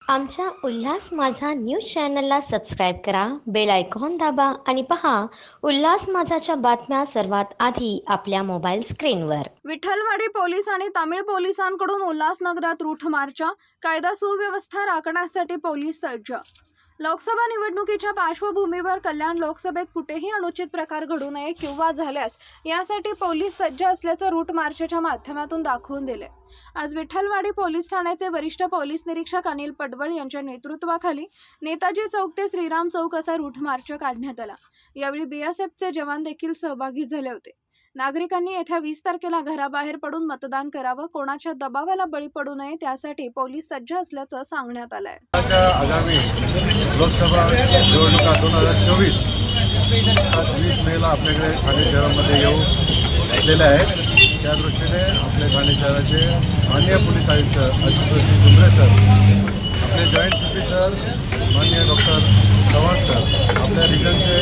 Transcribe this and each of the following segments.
आमच्या उल्हास माझा न्यूज चॅनलला सबस्क्राईब करा, बेल आयकॉन दाबा आणि पहा उल्हास माझाच्या बातम्या सर्वात आधी आपल्या मोबाईल स्क्रीनवर. विठ्ठलवाडी पोलीस आणि तमिळ पोलिसांकडून उल्हासनगरात रूट मार्च, कायदा सुव्यवस्था राखण्यासाठी पोलीस सज्ज. लोकसभा निवडणुकीच्या पार्श्वभूमीवर कल्याण लोकसभेत कुठेही अनुचित प्रकार घडू नये किंवा झाल्यास यासाठी पोलीस सज्ज असल्याचं रूट मार्चच्या माध्यमातून दाखवून दिले. आज विठ्ठलवाडी पोलीस ठाण्याचे वरिष्ठ पोलीस निरीक्षक अनिल पडवळ यांच्या नेतृत्वाखाली नेताजी चौक ते श्रीराम चौक असा रूट मार्च काढण्यात आला. यावेळी बीएसएफचे जवान देखील सहभागी झाले होते. नागरिकांनी येत्या 20 तारखेला घराबाहेर पडून मतदान करावं, कोणाच्या दबावाला बळी पडू नये त्यासाठी पोलीस सज्ज असल्याचं सांगण्यात आलंय. आगामी लोकसभा निवडणुका 2024 20 मेला आपल्याकडे ठाणे शहरामध्ये येऊ घातलेल्या आहेत. त्या दृष्टीने आपले ठाणे शहराचे माननीय पोलीस आयुक्त आशुतोष डुंबरे सर, आपले जॉईंट सीपी सर माननीय डॉक्टर चव्हाण सर, आपल्या रिजनचे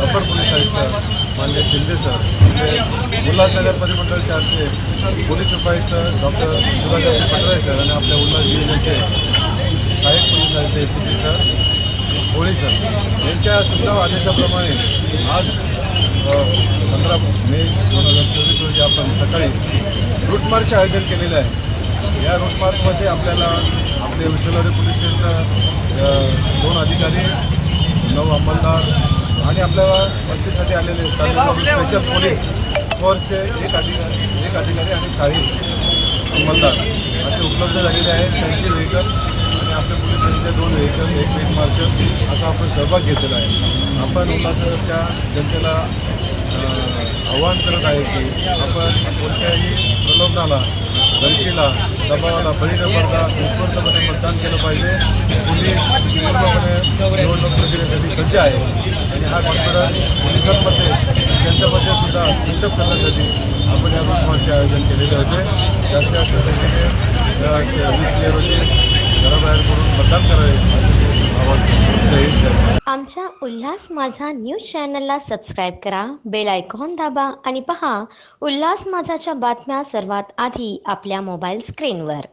अपर पोलीस आयुक्त माननीय शिंदे सर, म्हणजे उल्हासनगर परिमंडळचे आमचे पोलीस उपायुक्त डॉक्टर सुधाकर पटराय सर आणि आपल्या उल्हास डिव्हिजनचे सहाय्यक पोलीस आयुक्त एसीपी सर होळी सर यांच्या सुद्धा आदेशाप्रमाणे आज 15 मे 2024 रोजी आपण सकाळी रूट मार्चचे आयोजन केलेले आहे. या रूट मार्चमध्ये आपल्याला आपले विठ्ठलवाडी पोलीस स्टेशनचा 2 अधिकारी, 9 अंमलदार आणि आपल्या मदतीसाठी आलेले स्पेशल पोलीस फोर्सचे एक अधिकारी आणि 40 अंमलदार असे उपलब्ध झालेले आहेत. त्यांची व्हेकल आणि आपल्या पोलीस स्टेशनचे 2 व्हेकल, एक बीट मार्शल असा आपण सहभाग घेतलेला आहे. आपण उल्हासनगरच्या जनतेला आव्हान करत आहे की आपण कोणत्याही प्रलोभनाला, धमकीला, दबावाला बळी न पडता उत्स्फूर्तपणे मतदान केलं पाहिजे. पोलीस पूर्णपणे निवडणूक प्रक्रियेसाठी सज्ज आहे आणि हा कॉन्फिडन्स पोलिसांमध्ये त्यांच्यामध्ये सुद्धा बिल्डअप करण्यासाठी आपण या रूट मार्चचे आयोजन केलेले होते. जास्तीत जास्त संख्येने 20 मे रोजी घराबाहेर पडून मतदान करावे असे आवाहन. आमच्या उल्हास माझा न्यूज चॅनलला सबस्क्राईब करा, बेल आयकॉन दाबा आणि पहा उल्हास माझाच्या बातम्या सर्वात आधी आपल्या मोबाईल स्क्रीनवर.